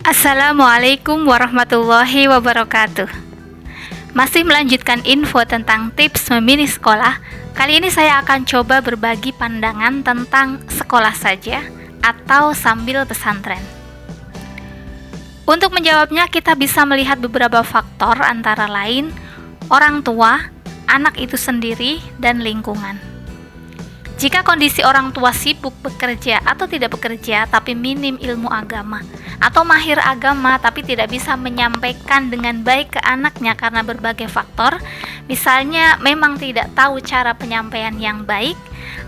Assalamualaikum warahmatullahi wabarakatuh. Masih melanjutkan info tentang tips memilih sekolah. Kali ini saya akan coba berbagi pandangan tentang sekolah saja atau sambil pesantren. Untuk menjawabnya, kita bisa melihat beberapa faktor, antara lain orang tua, anak itu sendiri, dan lingkungan. Jika kondisi orang tua sibuk bekerja atau tidak bekerja tapi minim ilmu agama, atau mahir agama tapi tidak bisa menyampaikan dengan baik ke anaknya karena berbagai faktor, misalnya memang tidak tahu cara penyampaian yang baik,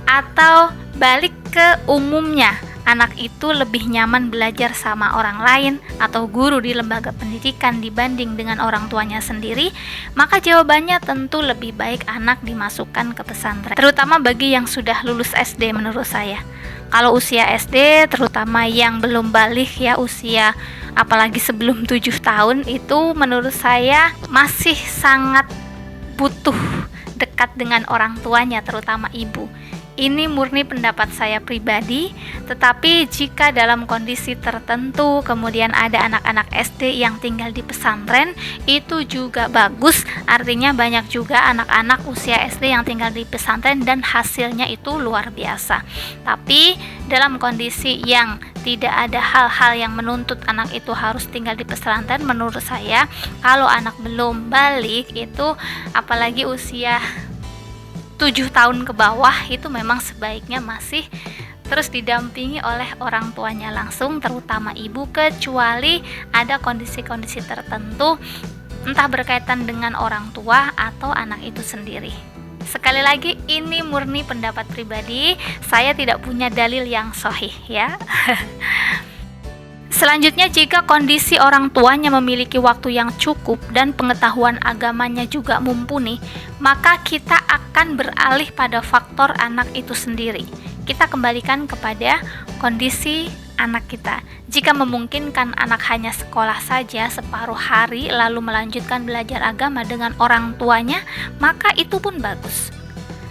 atau balik ke umumnya, anak itu lebih nyaman belajar sama orang lain atau guru di lembaga pendidikan dibanding dengan orang tuanya sendiri, maka jawabannya tentu lebih baik anak dimasukkan ke pesantren, terutama bagi yang sudah lulus SD menurut saya. Kalau usia SD, terutama yang belum balik ya, usia apalagi sebelum 7 tahun, itu menurut saya masih sangat butuh dekat dengan orang tuanya, terutama ibu. Ini murni pendapat saya pribadi, tetapi jika dalam kondisi tertentu kemudian ada anak-anak SD yang tinggal di pesantren, itu juga bagus. Artinya banyak juga anak-anak usia SD yang tinggal di pesantren dan hasilnya itu luar biasa. Tapi dalam kondisi yang tidak ada hal-hal yang menuntut anak itu harus tinggal di pesantren, menurut saya kalau anak belum balik itu, apalagi usia 7 tahun ke bawah, itu memang sebaiknya masih terus didampingi oleh orang tuanya langsung, terutama ibu, kecuali ada kondisi-kondisi tertentu entah berkaitan dengan orang tua atau anak itu sendiri. Sekali lagi, ini murni pendapat pribadi, saya tidak punya dalil yang sahih ya. Selanjutnya, jika kondisi orang tuanya memiliki waktu yang cukup dan pengetahuan agamanya juga mumpuni, maka kita akan beralih pada faktor anak itu sendiri. Kita kembalikan kepada kondisi anak kita. Jika memungkinkan anak hanya sekolah saja separuh hari lalu melanjutkan belajar agama dengan orang tuanya, maka itu pun bagus.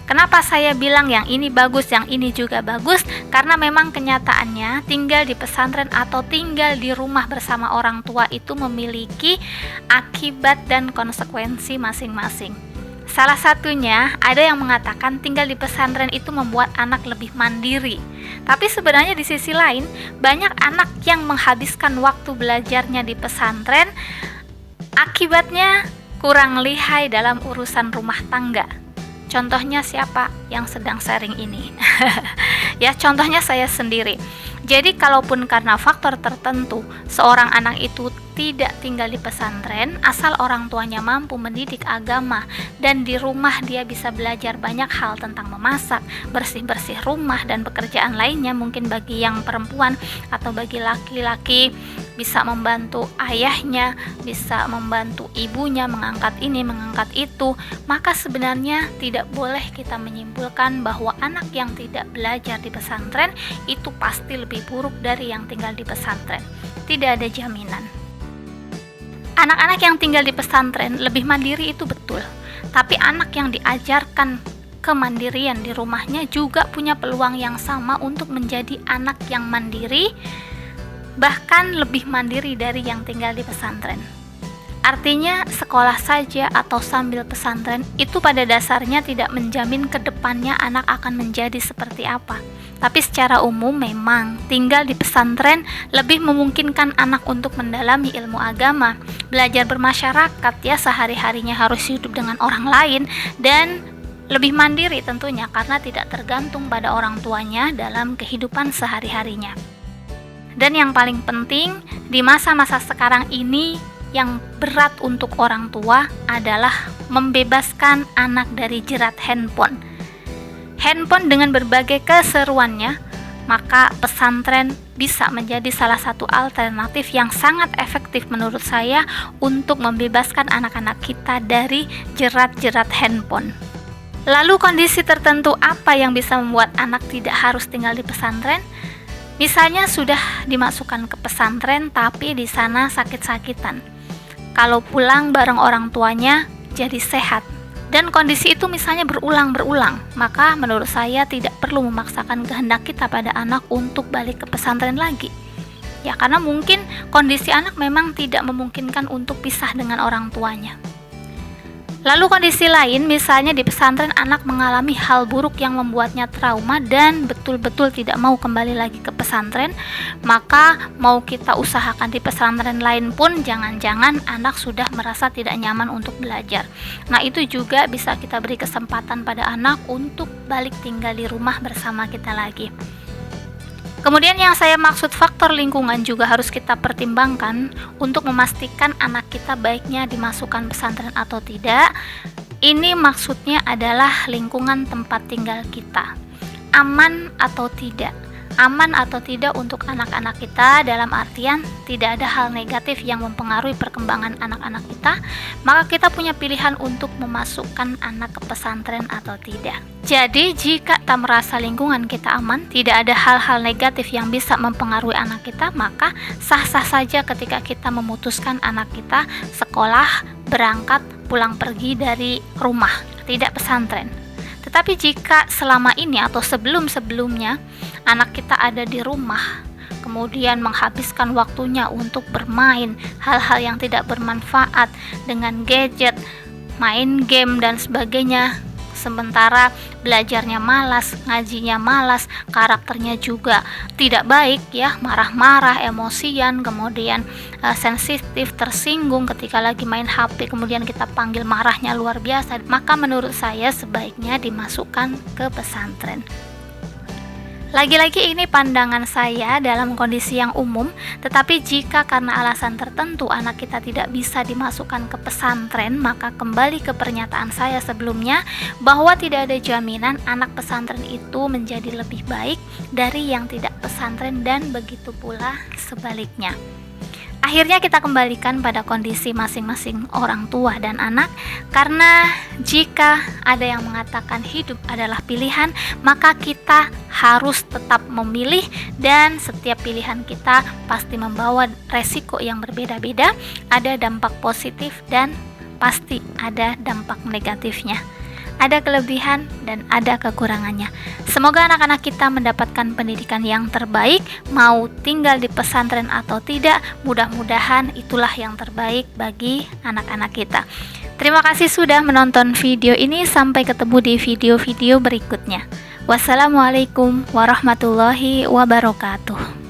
Kenapa saya bilang yang ini bagus, yang ini juga bagus? Karena memang kenyataannya tinggal di pesantren atau tinggal di rumah bersama orang tua itu memiliki akibat dan konsekuensi masing-masing. Salah satunya, ada yang mengatakan tinggal di pesantren itu membuat anak lebih mandiri. Tapi sebenarnya di sisi lain, banyak anak yang menghabiskan waktu belajarnya di pesantren, akibatnya kurang lihai dalam urusan rumah tangga. Contohnya siapa yang sedang sharing ini? Ya, contohnya saya sendiri. Jadi kalaupun karena faktor tertentu seorang anak itu tidak tinggal di pesantren, asal orang tuanya mampu mendidik agama dan di rumah dia bisa belajar banyak hal tentang memasak, bersih-bersih rumah, dan pekerjaan lainnya, mungkin bagi yang perempuan atau bagi laki-laki bisa membantu ayahnya, bisa membantu ibunya mengangkat ini, mengangkat itu, maka sebenarnya tidak boleh kita menyimpulkan bahwa anak yang tidak belajar di pesantren itu pasti lebih buruk dari yang tinggal di pesantren. Tidak ada jaminan. Anak-anak yang tinggal di pesantren lebih mandiri itu betul, tapi anak yang diajarkan kemandirian di rumahnya juga punya peluang yang sama untuk menjadi anak yang mandiri, bahkan lebih mandiri dari yang tinggal di pesantren. Artinya sekolah saja atau sambil pesantren itu pada dasarnya tidak menjamin ke depannya anak akan menjadi seperti apa. Tapi secara umum memang tinggal di pesantren lebih memungkinkan anak untuk mendalami ilmu agama, belajar bermasyarakat ya, sehari-harinya harus hidup dengan orang lain, dan lebih mandiri tentunya karena tidak tergantung pada orang tuanya dalam kehidupan sehari-harinya. Dan yang paling penting, di masa-masa sekarang ini yang berat untuk orang tua adalah membebaskan anak dari jerat handphone. Handphone dengan berbagai keseruannya, maka pesantren bisa menjadi salah satu alternatif yang sangat efektif menurut saya untuk membebaskan anak-anak kita dari jerat-jerat handphone. Lalu kondisi tertentu apa yang bisa membuat anak tidak harus tinggal di pesantren? Misalnya sudah dimasukkan ke pesantren tapi di sana sakit-sakitan. Kalau pulang bareng orang tuanya jadi sehat. Dan kondisi itu misalnya berulang-ulang, maka menurut saya tidak perlu memaksakan kehendak kita pada anak untuk balik ke pesantren lagi. ya, karena mungkin kondisi anak memang tidak memungkinkan untuk pisah dengan orang tuanya. Lalu kondisi lain, misalnya di pesantren anak mengalami hal buruk yang membuatnya trauma dan betul-betul tidak mau kembali lagi ke pesantren, maka mau kita usahakan di pesantren lain pun jangan-jangan anak sudah merasa tidak nyaman untuk belajar. Nah, itu juga bisa kita beri kesempatan pada anak untuk balik tinggal di rumah bersama kita lagi. Kemudian yang saya maksud faktor lingkungan juga harus kita pertimbangkan untuk memastikan anak kita baiknya dimasukkan pesantren atau tidak. Ini maksudnya adalah lingkungan tempat tinggal kita. Aman atau tidak? Aman atau tidak untuk anak-anak kita dalam artian tidak ada hal negatif yang mempengaruhi perkembangan anak-anak kita, maka kita punya pilihan untuk memasukkan anak ke pesantren atau tidak. Jadi jika kita merasa lingkungan kita aman, tidak ada hal-hal negatif yang bisa mempengaruhi anak kita, maka sah-sah saja ketika kita memutuskan anak kita sekolah, berangkat, pulang pergi dari rumah, tidak pesantren. Tetapi jika selama ini atau sebelum-sebelumnya anak kita ada di rumah, kemudian menghabiskan waktunya untuk bermain hal-hal yang tidak bermanfaat dengan gadget, main game dan sebagainya, sementara belajarnya malas, ngajinya malas, karakternya juga tidak baik ya, marah-marah, emosian, kemudian sensitif, tersinggung ketika lagi main HP, kemudian kita panggil marahnya luar biasa, maka menurut saya sebaiknya dimasukkan ke pesantren. Lagi-lagi ini pandangan saya dalam kondisi yang umum, tetapi jika karena alasan tertentu anak kita tidak bisa dimasukkan ke pesantren, maka kembali ke pernyataan saya sebelumnya bahwa tidak ada jaminan anak pesantren itu menjadi lebih baik dari yang tidak pesantren dan begitu pula sebaliknya. Akhirnya kita kembalikan pada kondisi masing-masing orang tua dan anak, karena jika ada yang mengatakan hidup adalah pilihan, maka kita harus tetap memilih dan setiap pilihan kita pasti membawa resiko yang berbeda-beda, ada dampak positif dan pasti ada dampak negatifnya. Ada kelebihan dan ada kekurangannya. Semoga anak-anak kita mendapatkan pendidikan yang terbaik, mau tinggal di pesantren atau tidak, mudah-mudahan itulah yang terbaik bagi anak-anak kita. Terima kasih sudah menonton video ini, sampai ketemu di video-video berikutnya. Wassalamualaikum warahmatullahi wabarakatuh.